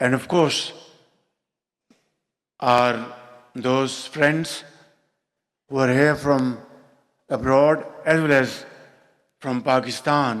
and of course are those friends who are here from abroad as well as from Pakistan.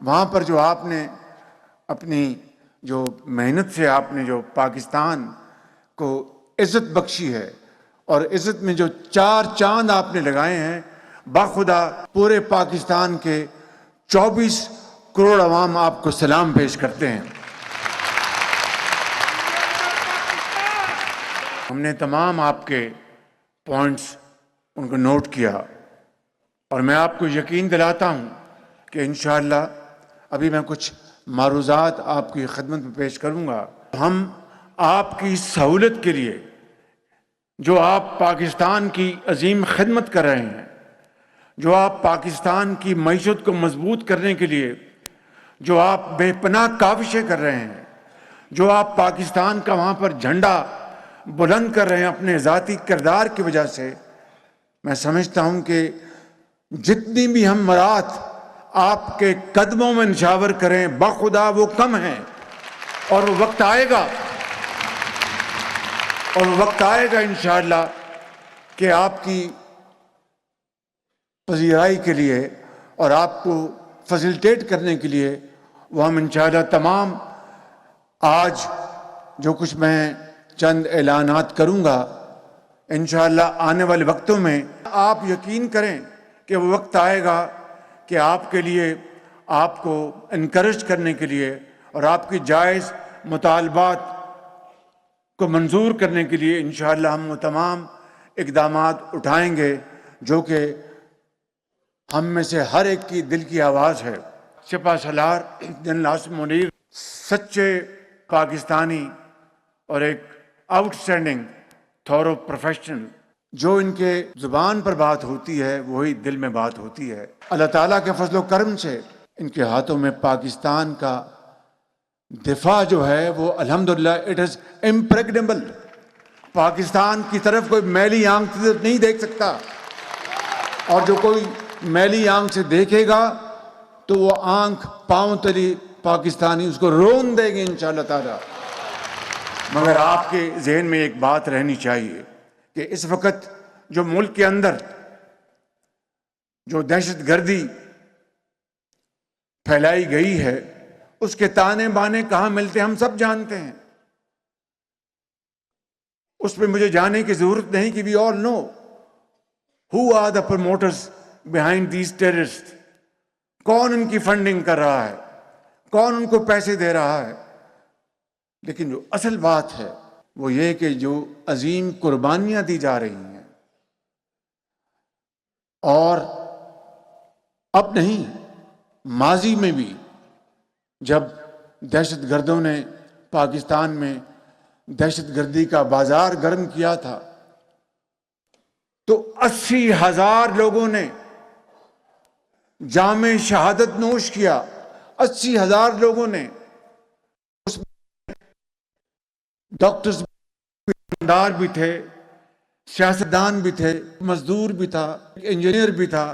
وہاں پر جو آپ نے اپنی جو محنت سے آپ نے جو پاکستان کو عزت بخشی ہے اور عزت میں جو 4 چاند آپ نے لگائے ہیں، باخدا پورے پاکستان کے 24 کروڑ عوام آپ کو سلام پیش کرتے ہیں۔ ہم نے تمام آپ کے پوائنٹس ان کو نوٹ کیا اور میں آپ کو یقین دلاتا ہوں کہ انشاءاللہ ابھی میں کچھ معروضات آپ کی خدمت میں پیش کروں گا۔ ہم آپ کی سہولت کے لیے جو آپ پاکستان کی عظیم خدمت کر رہے ہیں، جو آپ پاکستان کی معیشت کو مضبوط کرنے کے لیے جو آپ بے پناہ کاوشیں کر رہے ہیں، جو آپ پاکستان کا وہاں پر جھنڈا بلند کر رہے ہیں اپنے ذاتی کردار کی وجہ سے، میں سمجھتا ہوں کہ جتنی بھی ہم مرات آپ کے قدموں میں نچھاور کریں، بخدا وہ کم ہیں، اور وہ وقت آئے گا انشاءاللہ کہ آپ کی پذیرائی کے لیے اور آپ کو فیسیلیٹیٹ کرنے کے لیے وہ ہم انشاءاللہ تمام آج جو کچھ میں چند اعلانات کروں گا، انشاءاللہ آنے والے وقتوں میں آپ یقین کریں کہ وہ وقت آئے گا کہ آپ کے لیے، آپ کو انکریج کرنے کے لیے اور آپ کی جائز مطالبات کو منظور کرنے کے لیے انشاءاللہ ہم وہ تمام اقدامات اٹھائیں گے جو کہ ہم میں سے ہر ایک کی دل کی آواز ہے۔ سپہ سالار جنرل عاصم منیر سچے پاکستانی اور ایک آؤٹ اسٹینڈنگ تھورو پروفیشنل، جو ان کے زبان پر بات ہوتی ہے وہی دل میں بات ہوتی ہے۔ اللہ تعالیٰ کے فضل و کرم سے ان کے ہاتھوں میں پاکستان کا دفاع جو ہے وہ الحمدللہ اٹ از امپریگنیبل۔ پاکستان کی طرف کوئی میلی آنکھ سے نہیں دیکھ سکتا، اور جو کوئی میلی آنکھ سے دیکھے گا تو وہ آنکھ پاؤں تلی پاکستانی اس کو رون دے گی انشاءاللہ تعالی۔ مگر آپ کے ذہن میں ایک بات رہنی چاہیے کہ اس وقت جو ملک کے اندر جو دہشت گردی پھیلائی گئی ہے، اس کے تانے بانے کہاں ملتے ہم سب جانتے ہیں۔ اس پہ مجھے جانے کی ضرورت نہیں کہ وی آل نو who are the promoters behind these terrorists، کون ان کی فنڈنگ کر رہا ہے، کون ان کو پیسے دے رہا ہے۔ لیکن جو اصل بات ہے وہ یہ کہ جو عظیم قربانیاں دی جا رہی ہیں، اور اب نہیں، ماضی میں بھی جب دہشت گردوں نے پاکستان میں دہشت گردی کا بازار گرم کیا تھا تو 80,000 لوگوں نے جام شہادت نوش کیا، 80,000 لوگوں نے۔ اس میں ڈاکٹرز بھی تھے، سیاستدان بھی تھے، مزدور بھی تھا، انجینئر بھی تھا۔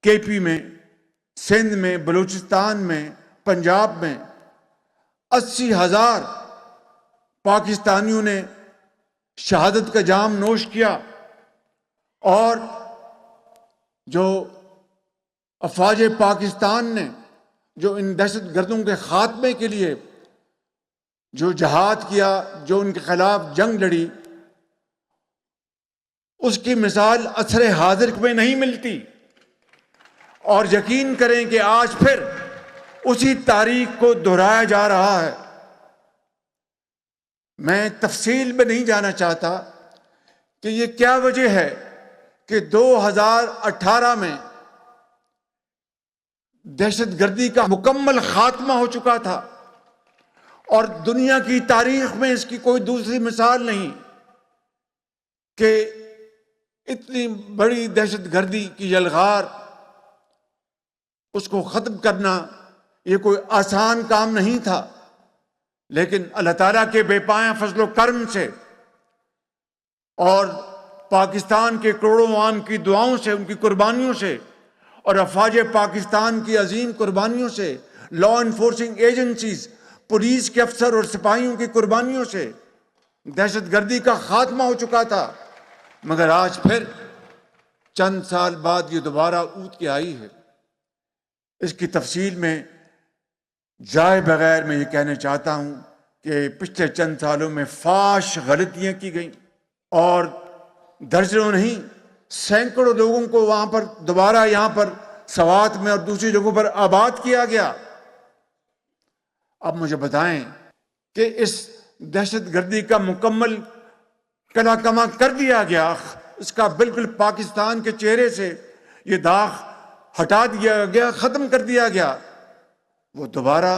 کے پی میں، سندھ میں، بلوچستان میں، پنجاب میں 80,000 پاکستانیوں نے شہادت کا جام نوش کیا، اور جو افواج پاکستان نے جو ان دہشت گردوں کے خاتمے کے لیے جو جہاد کیا، جو ان کے خلاف جنگ لڑی، اس کی مثال عصر حاضر میں نہیں ملتی۔ اور یقین کریں کہ آج پھر اسی تاریخ کو دہرایا جا رہا ہے۔ میں تفصیل میں نہیں جانا چاہتا کہ یہ کیا وجہ ہے کہ 2018 میں دہشت گردی کا مکمل خاتمہ ہو چکا تھا، اور دنیا کی تاریخ میں اس کی کوئی دوسری مثال نہیں کہ اتنی بڑی دہشت گردی کی یلغار، اس کو ختم کرنا یہ کوئی آسان کام نہیں تھا۔ لیکن اللہ تعالیٰ کے بے پایہ فضل و کرم سے اور پاکستان کے کروڑوں عوام کی دعاؤں سے، ان کی قربانیوں سے، اور افواج پاکستان کی عظیم قربانیوں سے، لا انفورسنگ ایجنسیز، پولیس کے افسر اور سپاہیوں کی قربانیوں سے دہشت گردی کا خاتمہ ہو چکا تھا۔ مگر آج پھر چند سال بعد یہ دوبارہ اوت کے آئی ہے۔ اس کی تفصیل میں جائے بغیر میں یہ کہنا چاہتا ہوں کہ پچھلے چند سالوں میں فاش غلطیاں کی گئیں اور درجنوں نہیں سینکڑوں لوگوں کو وہاں پر دوبارہ یہاں پر سوات میں اور دوسری جگہوں پر آباد کیا گیا۔ اب مجھے بتائیں کہ اس دہشت گردی کا مکمل کلا کما کر دیا گیا، اس کا بالکل پاکستان کے چہرے سے یہ داغ ہٹا دیا گیا، ختم کر دیا گیا، وہ دوبارہ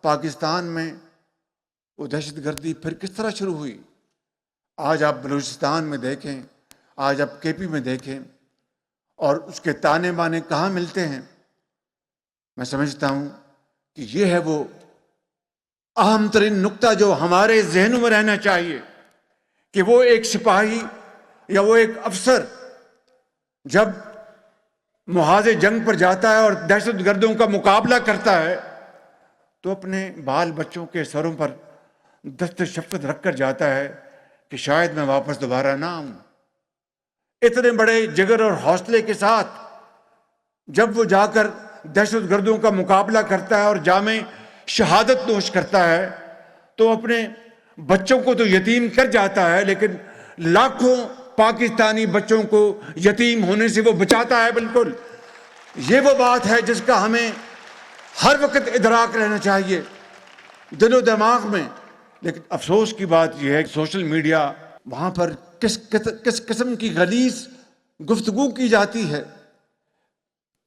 پاکستان میں وہ دہشت گردی پھر کس طرح شروع ہوئی؟ آج آپ بلوچستان میں دیکھیں، آج آپ کے پی میں دیکھیں، اور اس کے تانے بانے کہاں ملتے ہیں۔ میں سمجھتا ہوں کہ یہ ہے وہ اہم ترین نقطہ جو ہمارے ذہنوں میں رہنا چاہیے کہ وہ ایک سپاہی یا وہ ایک افسر جب محاذ جنگ پر جاتا ہے اور دہشت گردوں کا مقابلہ کرتا ہے تو اپنے بال بچوں کے سروں پر دست شفقت رکھ کر جاتا ہے کہ شاید میں واپس دوبارہ نہ آؤں۔ اتنے بڑے جگر اور حوصلے کے ساتھ جب وہ جا کر دہشت گردوں کا مقابلہ کرتا ہے اور جامع شہادت نوش کرتا ہے تو اپنے بچوں کو تو یتیم کر جاتا ہے، لیکن لاکھوں پاکستانی بچوں کو یتیم ہونے سے وہ بچاتا ہے۔ بالکل یہ وہ بات ہے جس کا ہمیں ہر وقت ادراک رہنا چاہیے دل و دماغ میں۔ لیکن افسوس کی بات یہ ہے کہ سوشل میڈیا وہاں پر کس قسم کی غلیظ گفتگو کی جاتی ہے۔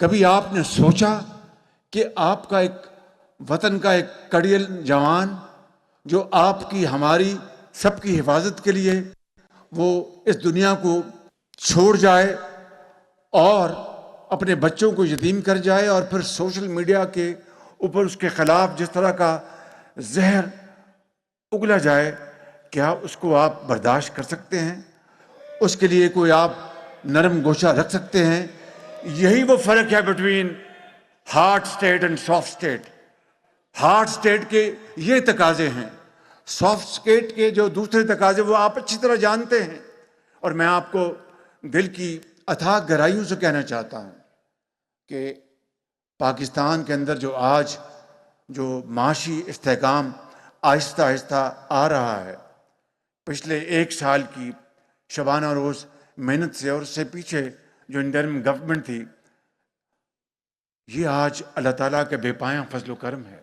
کبھی آپ نے سوچا کہ آپ کا ایک وطن کا ایک کڑیل جوان جو آپ کی ہماری سب کی حفاظت کے لیے وہ اس دنیا کو چھوڑ جائے اور اپنے بچوں کو یتیم کر جائے، اور پھر سوشل میڈیا کے اوپر اس کے خلاف جس طرح کا زہر اگلا جائے، کیا اس کو آپ برداشت کر سکتے ہیں؟ اس کے لیے کوئی آپ نرم گوشہ رکھ سکتے ہیں؟ یہی وہ فرق ہے between hard state and soft state. Hard state کے یہ تقاضے ہیں، سافٹ اسٹیٹ کے جو دوسرے تقاضے وہ آپ اچھی طرح جانتے ہیں۔ اور میں آپ کو دل کی اتھاہ گہرائیوں سے کہنا چاہتا ہوں کہ پاکستان کے اندر جو آج جو معاشی استحکام آہستہ آہستہ آ رہا ہے، پچھلے ایک سال کی شبانہ روز محنت سے اور اس سے پیچھے جو انٹرم گورنمنٹ تھی، یہ آج اللہ تعالیٰ کے بے پایاں فضل و کرم ہے۔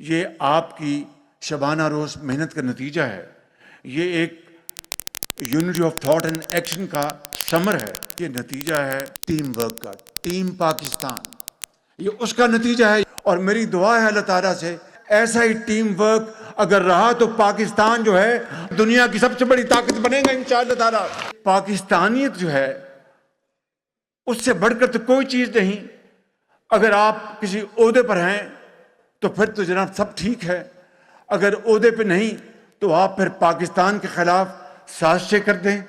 یہ آپ کی شبانہ روز محنت کا نتیجہ ہے، یہ ایک unity of thought and action کا ثمر ہے، یہ نتیجہ ہے ٹیم ورک کا، ٹیم پاکستان، یہ اس کا نتیجہ ہے۔ اور میری دعا ہے اللہ تعالیٰ سے ایسا ہی ٹیم ورک اگر رہا تو پاکستان جو ہے دنیا کی سب سے بڑی طاقت بنے گا انشاءاللہ تعالیٰ۔ پاکستانیت جو ہے اس سے بڑھ کر تو کوئی چیز نہیں۔ اگر آپ کسی عہدے پر ہیں تو پھر تو جناب سب ٹھیک ہے، اگر عہدے پہ نہیں تو آپ پھر پاکستان کے خلاف سازشیں کر دیں۔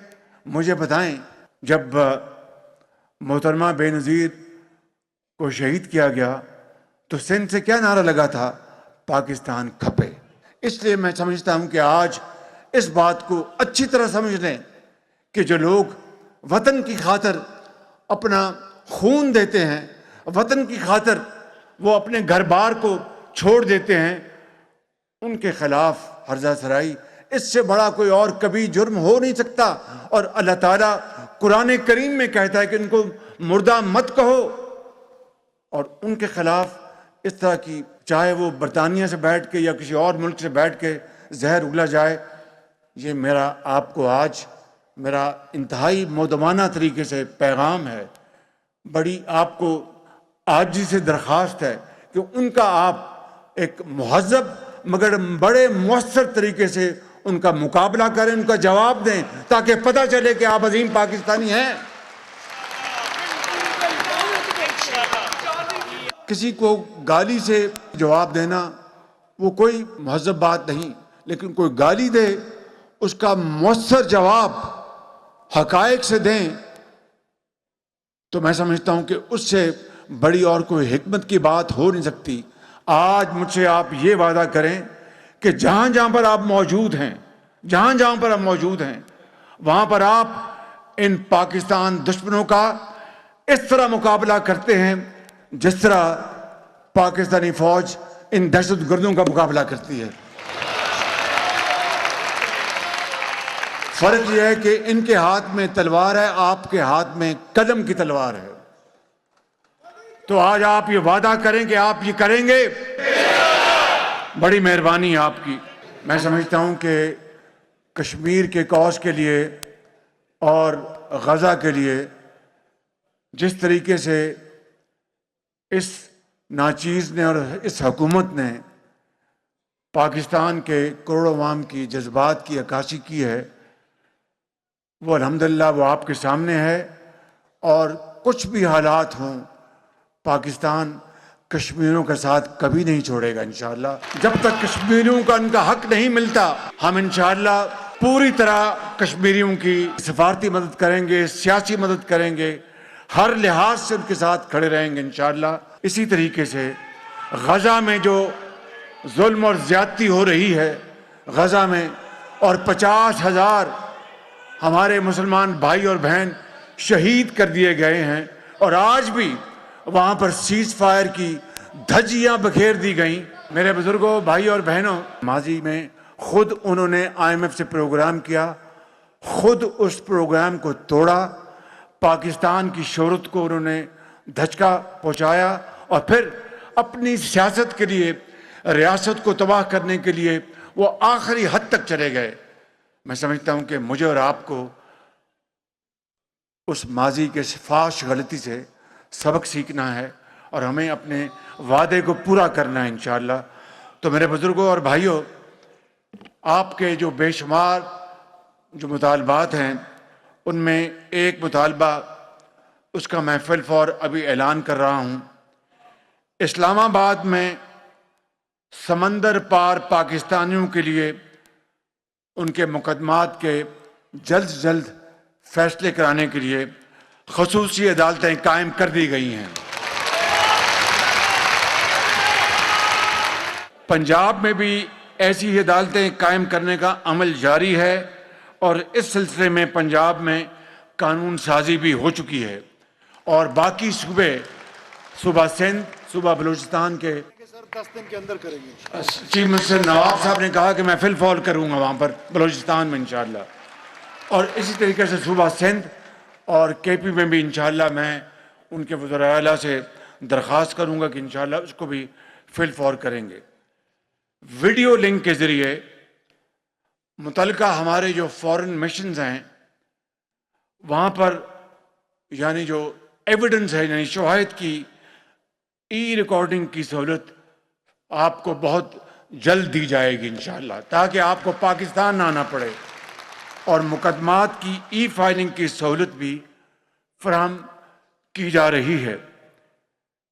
مجھے بتائیں، جب محترمہ بے نظیر کو شہید کیا گیا تو سندھ سے کیا نعرہ لگا تھا؟ پاکستان کھپے۔ اس لیے میں سمجھتا ہوں کہ آج اس بات کو اچھی طرح سمجھ لیں کہ جو لوگ وطن کی خاطر اپنا خون دیتے ہیں، وطن کی خاطر وہ اپنے گھر بار کو چھوڑ دیتے ہیں، ان کے خلاف ہرزہ سرائی اس سے بڑا کوئی اور کبھی جرم ہو نہیں سکتا۔ اور اللہ تعالیٰ قرآن کریم میں کہتا ہے کہ ان کو مردہ مت کہو، اور ان کے خلاف اس طرح کی چاہے وہ برطانیہ سے بیٹھ کے یا کسی اور ملک سے بیٹھ کے زہر اگلا جائے، یہ میرا آپ کو آج میرا انتہائی مودبانہ طریقے سے پیغام ہے، بڑی آپ کو عاجزی سے درخواست ہے کہ ان کا آپ ایک مہذب مگر بڑے مؤثر طریقے سے ان کا مقابلہ کریں، ان کا جواب دیں، تاکہ پتہ چلے کہ آپ عظیم پاکستانی ہیں۔ کسی کو گالی سے جواب دینا وہ کوئی مہذب بات نہیں، لیکن کوئی گالی دے اس کا مؤثر جواب حقائق سے دیں تو میں سمجھتا ہوں کہ اس سے بڑی اور کوئی حکمت کی بات ہو نہیں سکتی۔ آج مجھ سے آپ یہ وعدہ کریں کہ جہاں جہاں پر آپ موجود ہیں، جہاں جہاں پر آپ موجود ہیں، وہاں پر آپ ان پاکستان دشمنوں کا اس طرح مقابلہ کرتے ہیں جس طرح پاکستانی فوج ان دہشت گردوں کا مقابلہ کرتی ہے۔ فرق یہ ہے کہ ان کے ہاتھ میں تلوار ہے، آپ کے ہاتھ میں قلم کی تلوار ہے۔ تو آج آپ یہ وعدہ کریں کہ آپ یہ کریں گے؟ بڑی مہربانی ہے آپ کی۔ میں سمجھتا ہوں کہ کشمیر کے کاز کے لیے اور غزہ کے لیے جس طریقے سے اس ناچیز نے اور اس حکومت نے پاکستان کے کروڑوں عوام کی جذبات کی عکاسی کی ہے، وہ الحمدللہ وہ آپ کے سامنے ہے۔ اور کچھ بھی حالات ہوں، پاکستان کشمیریوں کے ساتھ کبھی نہیں چھوڑے گا انشاءاللہ۔ جب تک کشمیریوں کا ان کا حق نہیں ملتا، ہم انشاءاللہ پوری طرح کشمیریوں کی سفارتی مدد کریں گے، سیاسی مدد کریں گے، ہر لحاظ سے ان کے ساتھ کھڑے رہیں گے انشاءاللہ۔ اسی طریقے سے غزہ میں جو ظلم اور زیادتی ہو رہی ہے غزہ میں، اور 50,000 ہمارے مسلمان بھائی اور بہن شہید کر دیے گئے ہیں، اور آج بھی وہاں پر سیز فائر کی دھجیاں بکھیر دی گئیں۔ میرے بزرگوں، بھائی اور بہنوں، ماضی میں خود انہوں نے IMF سے پروگرام کیا، خود اس پروگرام کو توڑا، پاکستان کی شہرت کو انہوں نے دھچکا پہنچایا، اور پھر اپنی سیاست کے لیے، ریاست کو تباہ کرنے کے لیے وہ آخری حد تک چلے گئے۔ میں سمجھتا ہوں کہ مجھے اور آپ کو اس ماضی کے فاش غلطی سے سبق سیکھنا ہے، اور ہمیں اپنے وعدے کو پورا کرنا ہے انشاءاللہ۔ تو میرے بزرگوں اور بھائیوں، آپ کے جو بے شمار جو مطالبات ہیں، ان میں ایک مطالبہ، اس کا میں فل فور ابھی اعلان کر رہا ہوں۔ اسلام آباد میں سمندر پار پاکستانیوں کے لیے ان کے مقدمات کے جلد سے جلد فیصلے کرانے کے لیے خصوصی عدالتیں قائم کر دی گئی ہیں۔ پنجاب میں بھی ایسی عدالتیں قائم کرنے کا عمل جاری ہے، اور اس سلسلے میں پنجاب میں قانون سازی بھی ہو چکی ہے، اور باقی صوبہ سندھ، صوبہ بلوچستان کے 10 دن کے اندر کریں گے۔ چیف منسٹر نواب صاحب نے کہا کہ میں فل فور کروں گا وہاں پر بلوچستان میں انشاءاللہ، اور اسی طریقے سے صوبہ سندھ اور KP میں بھی انشاءاللہ میں ان کے وزراء اعلیٰ سے درخواست کروں گا کہ انشاءاللہ اس کو بھی فل فور کریں گے۔ ویڈیو لنک کے ذریعے متعلقہ ہمارے جو فورن مشنز ہیں وہاں پر، یعنی جو ایویڈنس ہے، یعنی شواہد کی ای ریکارڈنگ کی سہولت آپ کو بہت جلد دی جائے گی انشاءاللہ، تاکہ آپ کو پاکستان نہ آنا پڑے، اور مقدمات کی ای فائلنگ کی سہولت بھی فراہم کی جا رہی ہے،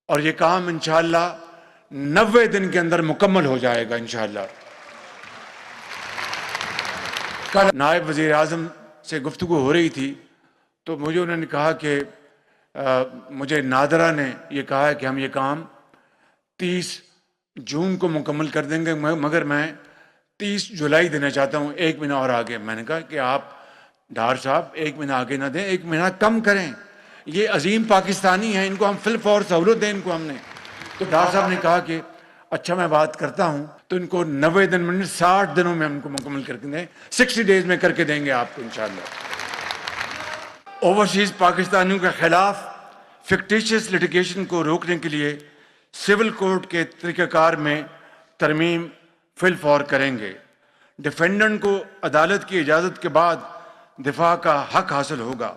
اور یہ کام انشاءاللہ 90 دن کے اندر مکمل ہو جائے گا انشاءاللہ۔ کل نائب وزیر اعظم سے گفتگو ہو رہی تھی، تو مجھے انہوں نے کہا کہ مجھے نادرہ نے یہ کہا ہے کہ ہم یہ کام 30 جون کو مکمل کر دیں گے، مگر میں 30 جولائی دینا چاہتا ہوں، 1 مہینہ اور آگے۔ میں نے کہا کہ آپ ڈھار صاحب 1 مہینہ آگے نہ دیں، 1 مہینہ کم کریں، یہ عظیم پاکستانی ہیں، ان کو ہم فل فور سہولت دیں ان کو ہم نے۔ تو ڈھار صاحب نے کہا کہ اچھا میں بات کرتا ہوں، تو ان کو 90 دن میں 60 دنوں میں ہم کو مکمل کر کے دیں، 60 ڈیز میں کر کے دیں گے آپ کو انشاءاللہ۔ اوورسیز پاکستانیوں کے خلاف فکٹیشیس لیٹیگیشن کو روکنے کے لیے سول کوڈ کے طریقہ کار میں ترمیم فل فور کریں گے۔ ڈیفینڈنٹ کو عدالت کی اجازت کے بعد دفاع کا حق حاصل ہوگا۔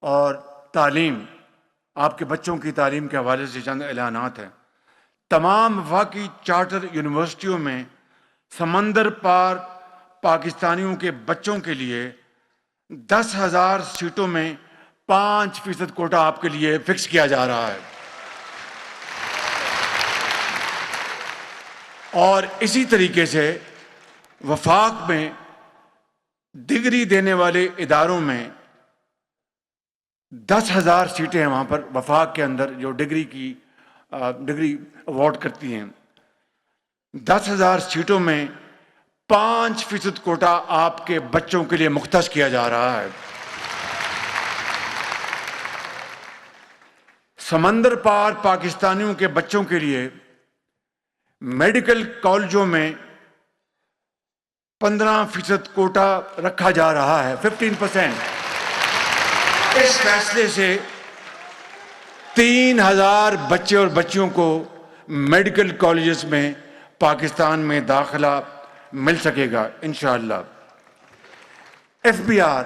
اور تعلیم، آپ کے بچوں کی تعلیم کے حوالے سے چند اعلانات ہیں۔ تمام وفاقی چارٹر یونیورسٹیوں میں سمندر پار پاکستانیوں کے بچوں کے لیے 10,000 سیٹوں میں 5% کوٹا آپ کے لیے فکس کیا جا رہا ہے، اور اسی طریقے سے وفاق میں ڈگری دینے والے اداروں میں 10,000 سیٹیں ہیں وہاں پر وفاق کے اندر جو ڈگری اوارڈ کرتی ہیں، 10,000 سیٹوں میں 5% کوٹا آپ کے بچوں کے لیے مختص کیا جا رہا ہے۔ سمندر پار پاکستانیوں کے بچوں کے لیے میڈیکل کالجوں میں 15% کوٹا رکھا جا رہا ہے، 15%۔ اس فیصلے سے 3000 بچے اور بچیوں کو میڈیکل کالجز میں پاکستان میں داخلہ مل سکے گا انشاءاللہ۔ FBR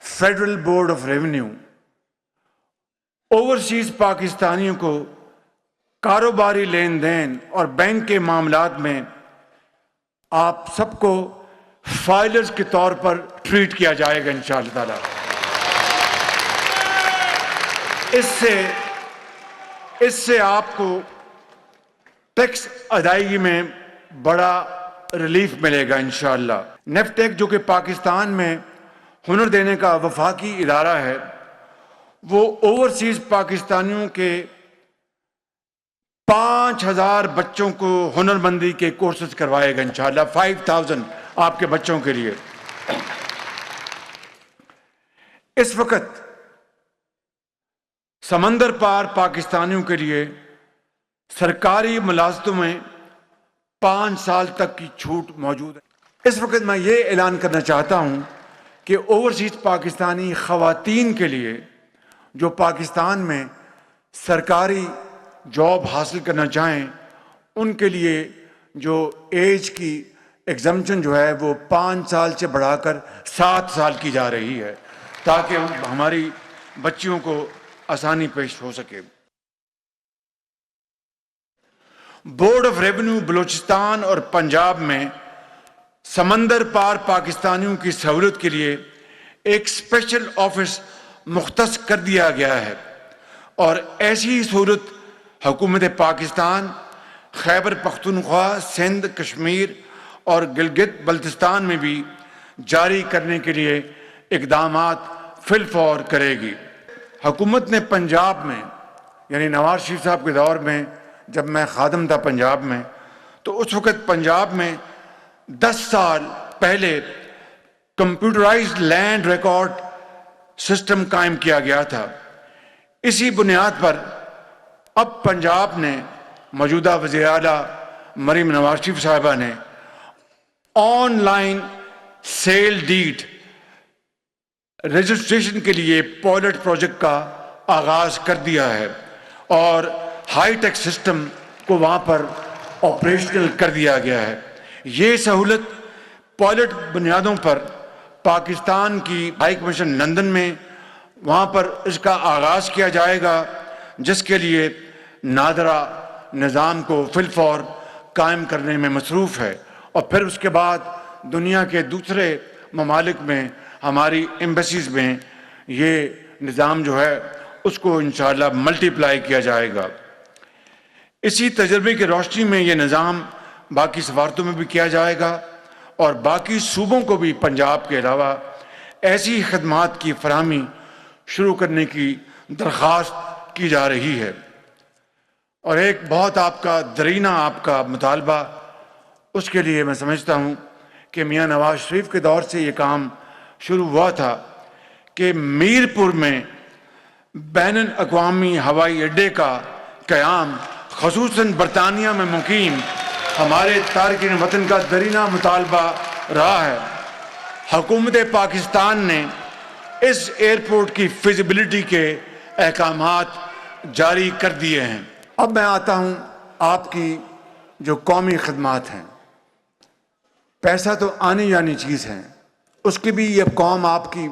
federal board of revenue overseas پاکستانیوں کو کاروباری لین دین اور بینک کے معاملات میں آپ سب کو فائلرز کے طور پر ٹریٹ کیا جائے گا انشاءاللہ تعالی۔ اس سے آپ کو ٹیکس ادائیگی میں بڑا ریلیف ملے گا انشاءاللہ۔ نیفٹیک جو کہ پاکستان میں ہنر دینے کا وفاقی ادارہ ہے، وہ اوورسیز پاکستانیوں کے 5000 بچوں کو ہنرمندی کے کورسز کروائے گا انشاءاللہ، 5000 آپ کے بچوں کے لیے۔ اس وقت سمندر پار پاکستانیوں کے لیے سرکاری ملازمتوں میں 5 سال تک کی چھوٹ موجود ہے۔ اس وقت میں یہ اعلان کرنا چاہتا ہوں کہ اوورسیز پاکستانی خواتین کے لیے جو پاکستان میں سرکاری جاب حاصل کرنا چاہیں، ان کے لیے جو ایج کی ایگزمپشن جو ہے وہ 5 سال سے بڑھا کر 7 سال کی جا رہی ہے، تاکہ ہماری بچیوں کو آسانی پیش ہو سکے۔ بورڈ آف ریونیو بلوچستان اور پنجاب میں سمندر پار پاکستانیوں کی سہولت کے لیے ایک اسپیشل آفس مختص کر دیا گیا ہے، اور ایسی سہولت حکومت پاکستان خیبر پختونخوا، سندھ، کشمیر اور گلگت بلتستان میں بھی جاری کرنے کے لیے اقدامات فی الفور کرے گی۔ حکومت نے پنجاب میں، یعنی نواز شریف صاحب کے دور میں جب میں خادم تھا پنجاب میں، تو اس وقت پنجاب میں 10 سال پہلے کمپیوٹرائزڈ لینڈ ریکارڈ سسٹم قائم کیا گیا تھا۔ اسی بنیاد پر اب پنجاب نے، موجودہ وزیر اعلیٰ مریم نواز شریف صاحبہ نے online sale deed registration کے لیے پائلٹ پروجیکٹ کا آغاز کر دیا ہے، اور ہائی ٹیک سسٹم کو وہاں پر آپریشنل کر دیا گیا ہے۔ یہ سہولت پائلٹ بنیادوں پر پاکستان کی ہائی کمیشن لندن میں وہاں پر اس کا آغاز کیا جائے گا، جس کے لیے نادرا نظام کو فی الفور قائم کرنے میں مصروف ہے، اور پھر اس کے بعد دنیا کے دوسرے ممالک میں ہماری ایمبیسیز میں یہ نظام جو ہے اس کو انشاءاللہ ملٹی پلائی کیا جائے گا۔ اسی تجربے کی روشنی میں یہ نظام باقی سفارتوں میں بھی کیا جائے گا، اور باقی صوبوں کو بھی پنجاب کے علاوہ ایسی خدمات کی فراہمی شروع کرنے کی درخواست کی جا رہی ہے۔ اور ایک بہت آپ کا درینہ آپ کا مطالبہ، اس کے لیے میں سمجھتا ہوں کہ میاں نواز شریف کے دور سے یہ کام شروع ہوا تھا کہ میرپور میں بین الاقوامی ہوائی اڈے کا قیام خصوصاً برطانیہ میں مقیم ہمارے تارکین وطن کا درینہ مطالبہ رہا ہے۔ حکومت پاکستان نے اس ایئرپورٹ کی فیزیبلٹی کے احکامات جاری کر دیے ہیں۔ اب میں آتا ہوں آپ کی جو قومی خدمات ہیں۔ پیسہ تو آنی جانی چیز ہے، اس کی بھی یہ قوم آپ کی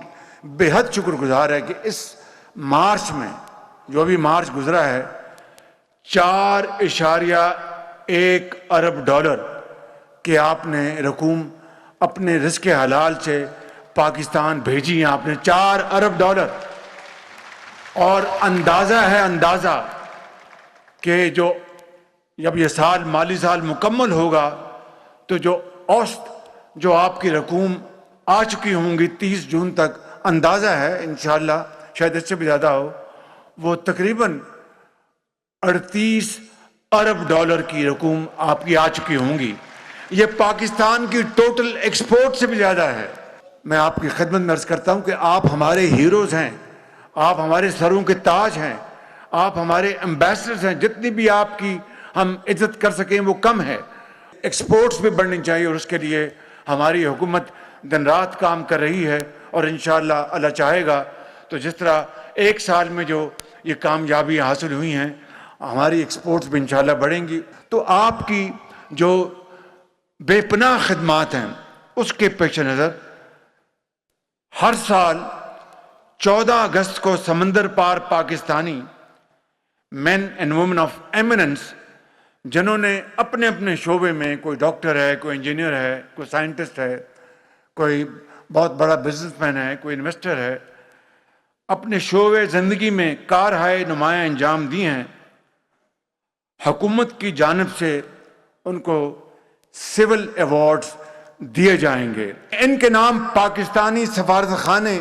بے حد شکر گزار ہے کہ اس مارچ میں، جو ابھی مارچ گزرا ہے، 4.1 ارب ڈالر کہ آپ نے رقوم اپنے رزق حلال سے پاکستان بھیجی ہیں، آپ نے 4 ارب ڈالر۔ اور اندازہ کہ جب یہ مالی سال مکمل ہوگا تو جو اوسط جو آپ کی رقوم آ چکی ہوں گی 30 جون تک، اندازہ ہے انشاءاللہ شاید اس سے بھی زیادہ ہو، وہ تقریباً 38 ارب ڈالر کی رقوم آپ کی آ چکی ہوں گی۔ یہ پاکستان کی ٹوٹل ایکسپورٹ سے بھی زیادہ ہے۔ میں آپ کی خدمت میں عرض کرتا ہوں کہ آپ ہمارے ہیروز ہیں، آپ ہمارے سروں کے تاج ہیں، آپ ہمارے ایمبیسڈرز ہیں، جتنی بھی آپ کی ہم عزت کر سکیں وہ کم ہے۔ ایکسپورٹس بھی بڑھنی چاہیے اور اس کے لیے ہماری حکومت دن رات کام کر رہی ہے، اور انشاءاللہ اللہ چاہے گا تو جس طرح ایک سال میں جو یہ کامیابیاں حاصل ہوئی ہیں، ہماری ایکسپورٹس بھی انشاءاللہ بڑھیں گی۔ تو آپ کی جو بے پناہ خدمات ہیں اس کے پیش نظر ہر سال 14 اگست کو سمندر پار پاکستانی مین اینڈ وومن آف ایمیننس، جنہوں نے اپنے اپنے شعبے میں، کوئی ڈاکٹر ہے، کوئی انجینئر ہے، کوئی سائنٹسٹ ہے، کوئی بہت بڑا بزنس مین ہے، کوئی انویسٹر ہے، اپنے شعبے زندگی میں کارہائے نمایاں انجام دی ہیں، حکومت کی جانب سے ان کو سول ایوارڈز دیے جائیں گے۔ ان کے نام پاکستانی سفارت خانے،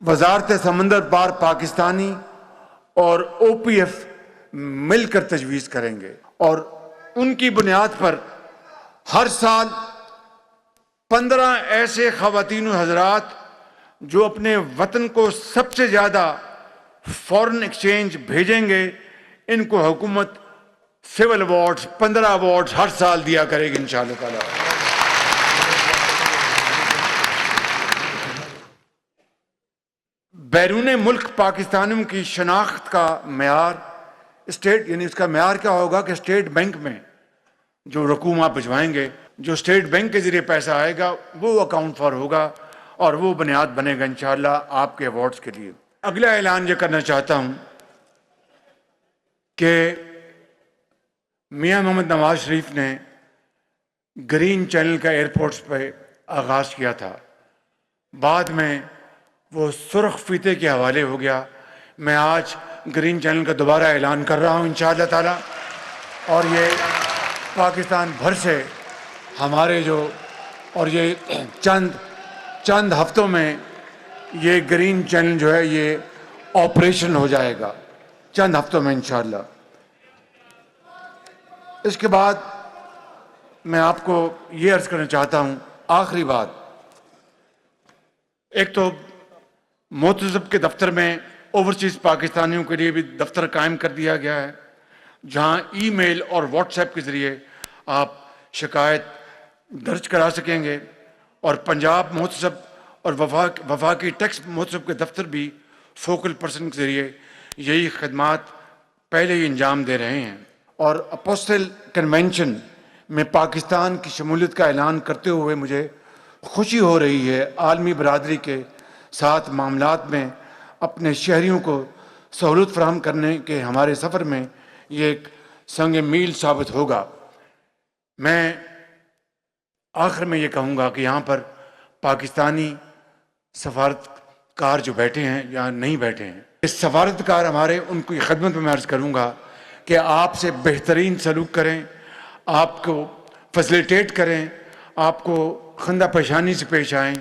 وزارت سمندر پار پاکستانی اور او پی ایف مل کر تجویز کریں گے، اور ان کی بنیاد پر ہر سال 15 ایسے خواتین و حضرات جو اپنے وطن کو سب سے زیادہ فورن ایکسچینج بھیجیں گے، ان کو حکومت سول ایوارڈز 15 ایوارڈز ہر سال دیا کرے گی انشاءاللہ تعالی۔ بیرون ملک پاکستانیوں کی شناخت کا معیار اسٹیٹ، یعنی اس کا معیار کیا ہوگا کہ اسٹیٹ بینک میں جو رقوم آپ بھجوائیں گے، جو اسٹیٹ بینک کے ذریعے پیسہ آئے گا وہ اکاؤنٹ فار ہوگا، اور وہ بنیاد بنے گا انشاءاللہ آپ کے ایوارڈز کے لیے۔ اگلا اعلان یہ کرنا چاہتا ہوں کہ میاں محمد نواز شریف نے گرین چینل کا ایئرپورٹس پہ آغاز کیا تھا، بعد میں وہ سرخ فیتے کے حوالے ہو گیا۔ میں آج گرین چینل کا دوبارہ اعلان کر رہا ہوں انشاءاللہ تعالی، اور یہ پاکستان بھر سے ہمارے جو، اور یہ چند ہفتوں میں یہ گرین چینل جو ہے یہ آپریشن ہو جائے گا، چند ہفتوں میں انشاءاللہ۔ اس کے بعد میں آپ کو یہ عرض کرنا چاہتا ہوں، آخری بات، ایک تو محتسب کے دفتر میں اوورسیز پاکستانیوں کے لیے بھی دفتر قائم کر دیا گیا ہے، جہاں ای میل اور واٹس ایپ کے ذریعے آپ شکایت درج کرا سکیں گے، اور پنجاب محتسب اور وفاقی ٹیکس محتسب کے دفتر بھی فوکل پرسن کے ذریعے یہی خدمات پہلے ہی انجام دے رہے ہیں۔ اور اپوسٹل کنونشن میں پاکستان کی شمولیت کا اعلان کرتے ہوئے مجھے خوشی ہو رہی ہے، عالمی برادری کے ساتھ معاملات میں اپنے شہریوں کو سہولت فراہم کرنے کے ہمارے سفر میں یہ ایک سنگ میل ثابت ہوگا۔ میں آخر میں یہ کہوں گا کہ یہاں پر پاکستانی سفارتکار جو بیٹھے ہیں یا نہیں بیٹھے ہیں، اس سفارتکار ہمارے، ان کی خدمت میں عرض کروں گا کہ آپ سے بہترین سلوک کریں، آپ کو فیسیلیٹیٹ کریں، آپ کو خندہ پیشانی سے پیش آئیں،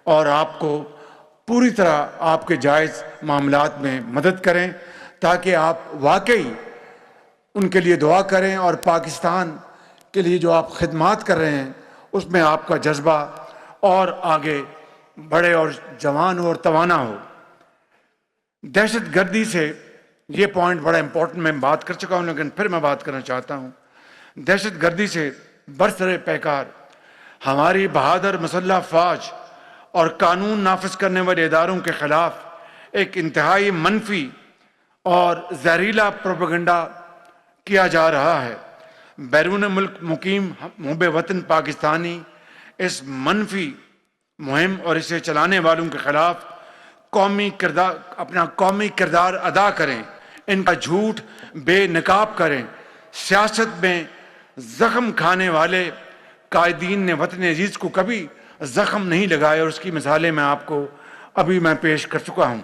اور آپ کو پوری طرح آپ کے جائز معاملات میں مدد کریں، تاکہ آپ واقعی ان کے لیے دعا کریں، اور پاکستان کے لیے جو آپ خدمات کر رہے ہیں اس میں آپ کا جذبہ اور آگے بڑھے اور جوان ہو اور توانا ہو۔ دہشت گردی سے، یہ پوائنٹ بڑا امپورٹنٹ، میں بات کر چکا ہوں لیکن پھر میں بات کرنا چاہتا ہوں، دہشت گردی سے برسر پیکار ہماری بہادر مسلح فوج اور قانون نافذ کرنے والے اداروں کے خلاف ایک انتہائی منفی اور زہریلا پروپیگنڈا کیا جا رہا ہے۔ بیرون ملک مقیم محب وطن پاکستانی اس منفی مہم اور اسے چلانے والوں کے خلاف اپنا قومی کردار ادا کریں، ان کا جھوٹ بے نقاب کریں۔ سیاست میں زخم کھانے والے قائدین نے وطن عزیز کو کبھی زخم نہیں لگائے، اور اس کی مثالیں میں آپ کو ابھی پیش کر چکا ہوں۔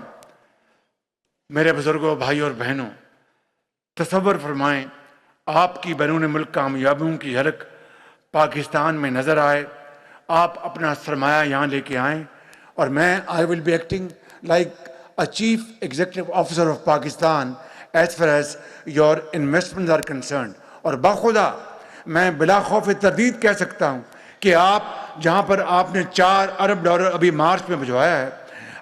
میرے بزرگوں، بھائیوں اور بہنوں، تصور فرمائیں آپ کی بیرون ملک کامیابیوں کی جھلک پاکستان میں نظر آئے، آپ اپنا سرمایہ یہاں لے کے آئیں، اور میں I will be acting like a chief executive officer of Pakistan as far as your investments are concerned۔ اور بخدا میں بلا خوف تردید کہہ سکتا ہوں کہ آپ جہاں پر آپ نے $4 ارب ابھی مارچ میں بھجوایا ہے،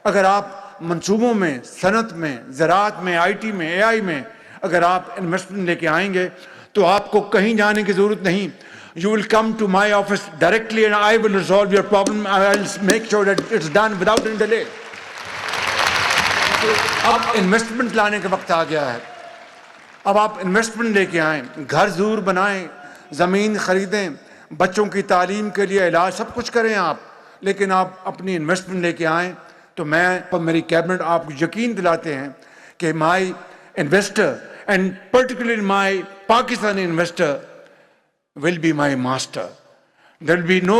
اگر آپ منصوبوں میں، صنعت میں، زراعت میں، آئی ٹی میں، اے آئی میں اگر آپ انویسٹمنٹ لے کے آئیں گے تو آپ کو کہیں جانے کی ضرورت نہیں. You will come to my office directly and I will resolve your problem. I will make sure that it's done without any delay. اب انویسٹمنٹ لانے کا وقت آ گیا ہے. اب آپ انویسٹمنٹ لے کے آئیں، گھر ضرور بنائیں، زمین خریدیں، بچوں کی تعلیم کے لیے علاج سب کچھ کریں آپ، لیکن آپ اپنی انویسٹمنٹ لے کے آئیں تو میں اور میری کیبنٹ آپ کو یقین دلاتے ہیں کہ my investor and particularly my Pakistani investor will be my master. There will be no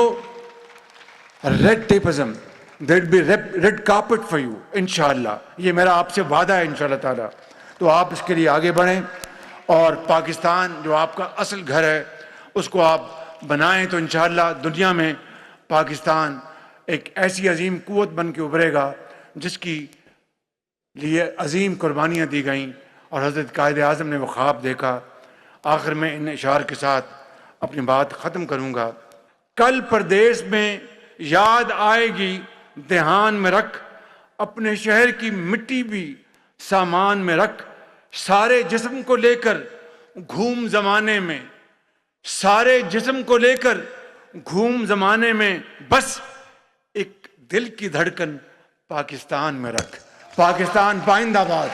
red tapeism. There will be red carpet for you, inshallah. یہ میرا آپ سے وعدہ ہے انشاءاللہ تعالیٰ. تو آپ اس کے لیے آگے بڑھیں اور پاکستان جو آپ کا اصل گھر ہے اس کو آپ بنائیں تو انشاءاللہ دنیا میں پاکستان ایک ایسی عظیم قوت بن کے ابھرے گا جس کی لیے عظیم قربانیاں دی گئیں اور حضرت قائد اعظم نے وہ خواب دیکھا. آخر میں ان اشعار کے ساتھ اپنی بات ختم کروں گا. کل پردیس میں یاد آئے گی دھیان میں رکھ، اپنے شہر کی مٹی بھی سامان میں رکھ، سارے جسم کو لے کر گھوم زمانے میں، سارے جسم کو لے کر گھوم زمانے میں، بس ایک دل کی دھڑکن پاکستان میں رکھ. پاکستان پائندہ باد.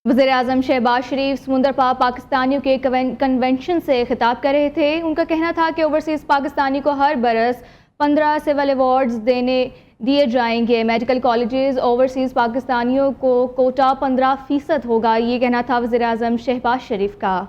وزیر اعظم شہباز شریف سمندر پار پاکستانیوں کے کنونشن سے خطاب کر رہے تھے. ان کا کہنا تھا کہ اوورسیز پاکستانی کو ہر برس 15 سول ایوارڈز دیے جائیں گے. میڈیکل کالجز اوورسیز پاکستانیوں کو کوٹا 15% ہوگا. یہ کہنا تھا وزیر اعظم شہباز شریف کا.